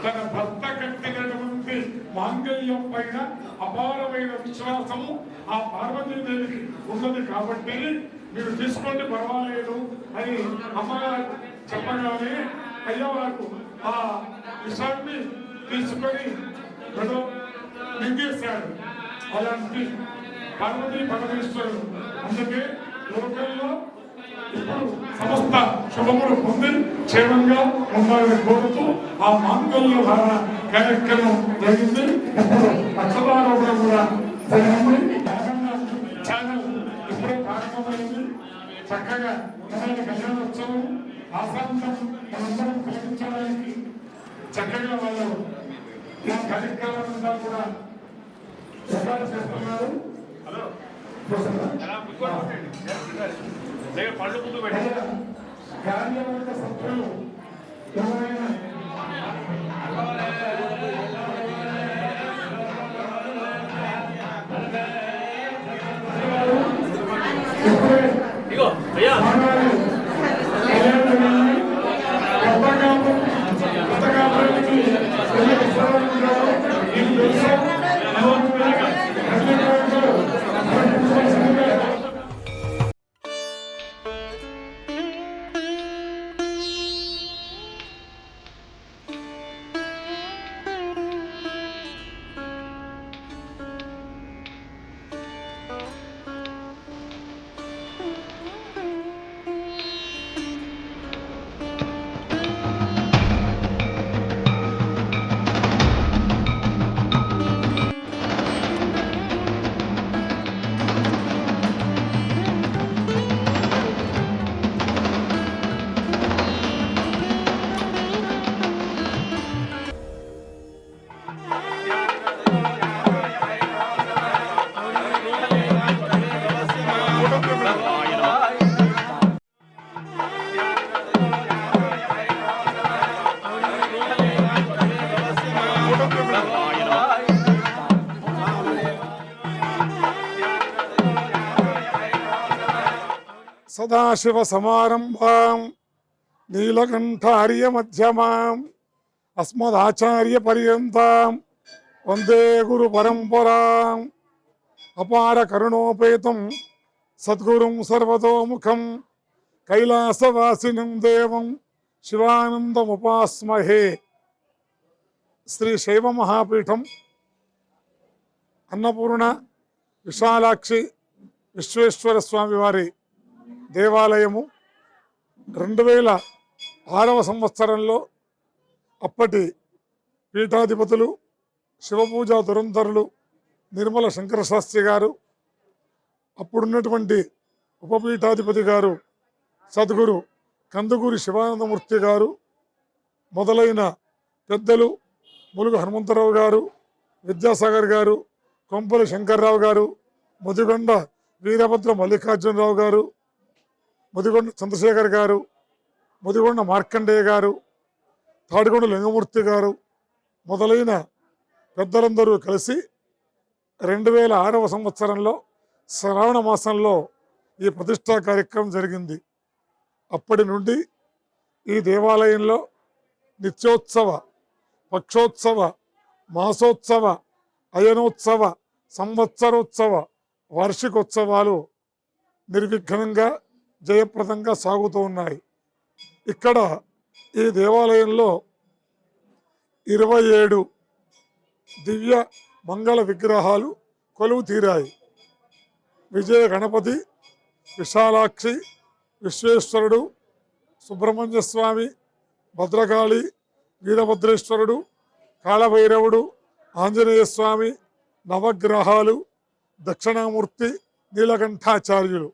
తన భర్త కట్టినటువంటి మాంగళ్యం పైన అపారమైన విశ్వాసము ఆ పార్వతీదేవికి ఉన్నది కాబట్టి మీరు తీసుకోండి పర్వాలేదు అని అమ్మగారు చెప్పగానే అయ్యవారు ఆ విషయాన్ని తీసుకొని మింగేశాడు. అలాంటి పార్వతీ పరమేశ్వరుడు. అందుకే లోకంలో ఇప్పుడు సమస్త శుభములు పొంది క్షేమంగా ఉండాలని కోరుతూ ఆ మాంగళ్య ధారణ కార్యక్రమం జరిగింది. ఇప్పుడు అక్షరారోపణ కూడా జరిగింది. ఛానల్ ఇప్పుడే ప్రారంభమైంది. చక్కగా కళ్యాణోత్సవం ఆశాంతం మనందరం కలిగించడానికి చక్కగా వాళ్ళు ఈ కార్యక్రమం కూడా ఏర్పాటు చేస్తున్నారు. కార్యవర్గ సభ్యులు ఎవరైనా సదాశివ సమారంభాం నీలకంఠార్య మధ్యమాం అస్మదాచార్య పర్యంతం వందే గురు పరంపరాం. అపార కరుణోపేతం సద్గురుం సర్వతోముఖం కైలాసవాసినం దేవం శివానందముపాస్మహే. శ్రీ శైవ మహాపీఠం అన్నపూర్ణ విశాలాక్షి విశ్వేశ్వర స్వామి వారి దేవాలయము 2006వ సంవత్సరంలో అప్పటి పీఠాధిపతులు శివపూజా దురంధరులు నిర్మల శంకరశాస్త్రి గారు, అప్పుడున్నటువంటి ఉపపీఠాధిపతి గారు సద్గురు కందుకూరి శివానందమూర్తి గారు మొదలైన పెద్దలు, ములుగు హనుమంతరావు గారు, విద్యాసాగర్ గారు, కొంపలి శంకర్రావు గారు, ముదిగొండ వీరభద్ర మల్లికార్జునరావు గారు, ముదిగొండ చంద్రశేఖర్ గారు, ముదిగొండ మార్కండేయ గారు, తాడిగొండ లింగమూర్తి గారు మొదలైన పెద్దలందరూ కలిసి 2006వ సంవత్సరంలో శ్రావణ మాసంలో ఈ ప్రతిష్టా కార్యక్రమం జరిగింది. అప్పటి నుండి ఈ దేవాలయంలో నిత్యోత్సవ, పక్షోత్సవ, మాసోత్సవ, అయనోత్సవ, సంవత్సరోత్సవ, వార్షికోత్సవాలు నిర్విఘ్నంగా జయప్రదంగా సాగుతూ ఉన్నాయి. ఇక్కడ ఈ దేవాలయంలో 27 దివ్య మంగళ విగ్రహాలు కొలువు తీరాయి. విజయ గణపతి, విశాలాక్షి, విశ్వేశ్వరుడు, సుబ్రహ్మణ్య స్వామి, భద్రకాళి, వీరభద్రేశ్వరుడు, కాళభైరవుడు, ఆంజనేయ స్వామి, నవగ్రహాలు, దక్షిణామూర్తి, నీలకంఠాచార్యులు,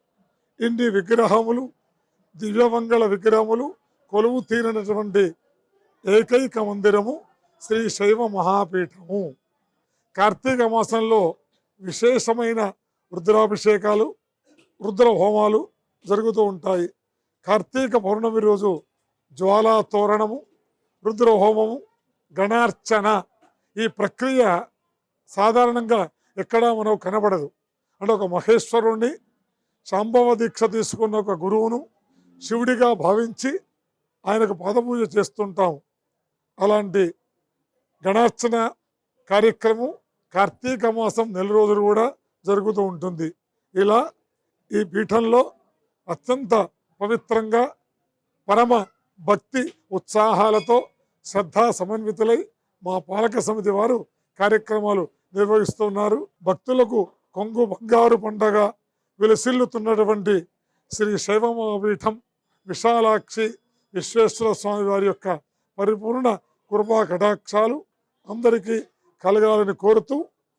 ఇన్ని విగ్రహములు, దివ్యమంగళ విగ్రహములు కొలువు తీరినటువంటి ఏకైక మందిరము శ్రీ శైవ మహాపీఠము. కార్తీక మాసంలో విశేషమైన రుద్రాభిషేకాలు, రుద్ర హోమాలు జరుగుతూ ఉంటాయి. కార్తీక పౌర్ణమి రోజు జ్వాలా తోరణము, రుద్ర హోమము, గణార్చన, ఈ ప్రక్రియ సాధారణంగా ఎక్కడా మనకు కనబడదు. అంటే ఒక మహేశ్వరుణ్ణి, శాంభవ దీక్ష తీసుకున్న ఒక గురువును శివుడిగా భావించి ఆయనకు పాదపూజ చేస్తుంటాం. అలాంటి గణార్చన కార్యక్రమం కార్తీక మాసం నెల రోజులు కూడా జరుగుతూ ఉంటుంది. ఇలా ఈ పీఠంలో అత్యంత పవిత్రంగా పరమ భక్తి ఉత్సాహాలతో శ్రద్ధా సమన్వితులై మా పాలక సమితి వారు కార్యక్రమాలు నిర్వహిస్తున్నారు. భక్తులకు కొంగు బంగారు పండగ విలసిల్లుతున్నటువంటి శ్రీ శైవమహాపీఠం విశాలాక్షి విశ్వేశ్వర స్వామి వారి యొక్క పరిపూర్ణ కృపా కటాక్షాలు అందరికీ కలగాలని కోరుతూ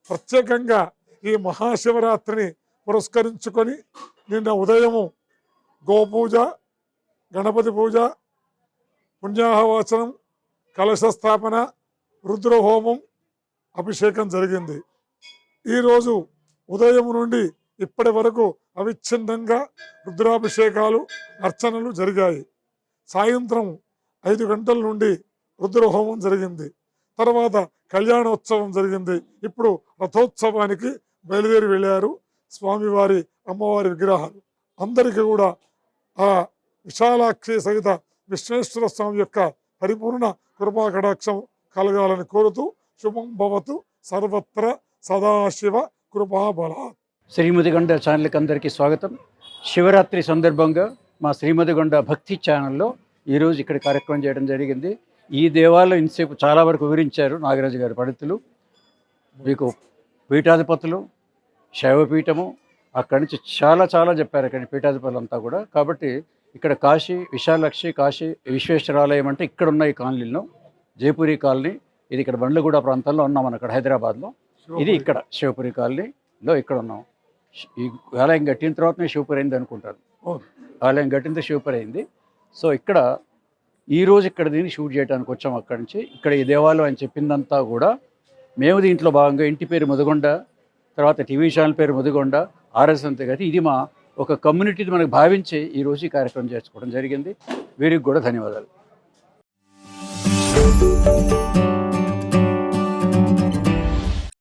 ప్రత్యేకంగా ఈ మహాశివరాత్రిని పురస్కరించుకొని నిన్న ఉదయము గోపూజ, గణపతి పూజ, పుణ్యాహవాచనం, కలశ స్థాపన, రుద్రహోమం, అభిషేకం జరిగింది. ఈరోజు ఉదయం నుండి ఇప్పటి వరకు అవిచ్ఛిన్నంగా రుద్రాభిషేకాలు, అర్చనలు జరిగాయి. సాయంత్రం 5 గంటల నుండి రుద్రహోమం జరిగింది. తర్వాత కళ్యాణోత్సవం జరిగింది. ఇప్పుడు రథోత్సవానికి బయలుదేరి వెళ్ళారు స్వామివారి అమ్మవారి విగ్రహాలు. అందరికీ కూడా ఆ విశాలాక్షి సహిత విశ్వేశ్వర స్వామి యొక్క పరిపూర్ణ కృపా కటాక్షం కలగాలని కోరుతూ శుభం భవతు సర్వత్ర సదాశివ కృపా బలాత్. శ్రీమతిగొండ ఛానల్కి అందరికీ స్వాగతం. శివరాత్రి సందర్భంగా మా శ్రీమతిగొండ భక్తి ఛానల్లో ఈరోజు ఇక్కడ కార్యక్రమం చేయడం జరిగింది. ఈ దేవాలయం ఇంతసేపు చాలా వరకు వివరించారు నాగరాజు గారి పండితులు. మీకు పీఠాధిపతులు, శైవపీఠము, అక్కడి నుంచి చాలా చెప్పారు అక్కడి పీఠాధిపతులు అంతా కూడా. కాబట్టి ఇక్కడ కాశీ విశాలాక్షి, కాశీ విశ్వేశ్వరాలయం అంటే ఇక్కడ ఉన్న ఈ కాలనీలో జైపూరి కాలనీ, ఇది ఇక్కడ బండ్లగూడ ప్రాంతంలో ఉన్నాం మనం అక్కడ హైదరాబాద్లో. ఇది ఇక్కడ శివపురి కాలనీలో ఇక్కడ ఉన్నాం. ఈ ఆలయం కట్టిన తర్వాతనే శివపురి అయింది అనుకుంటాను. ఆలయం కట్టిన శివపురి అయింది. సో ఇక్కడ ఈరోజు ఇక్కడ దీన్ని షూట్ చేయడానికి వచ్చాం. అక్కడి నుంచి ఇక్కడ ఈ దేవాలయం అని చెప్పిందంతా కూడా మేము దీంట్లో భాగంగా ఇంటి పేరు ముదిగొండ, తర్వాత టీవీ ఛానల్ పేరు ముదిగొండ, ఆర్ఎస్ అంతే కదా, ఇది మా ఒక కమ్యూనిటీని మనకు భావించి ఈరోజు ఈ కార్యక్రమం చేసుకోవడం జరిగింది. వీరికి కూడా ధన్యవాదాలు.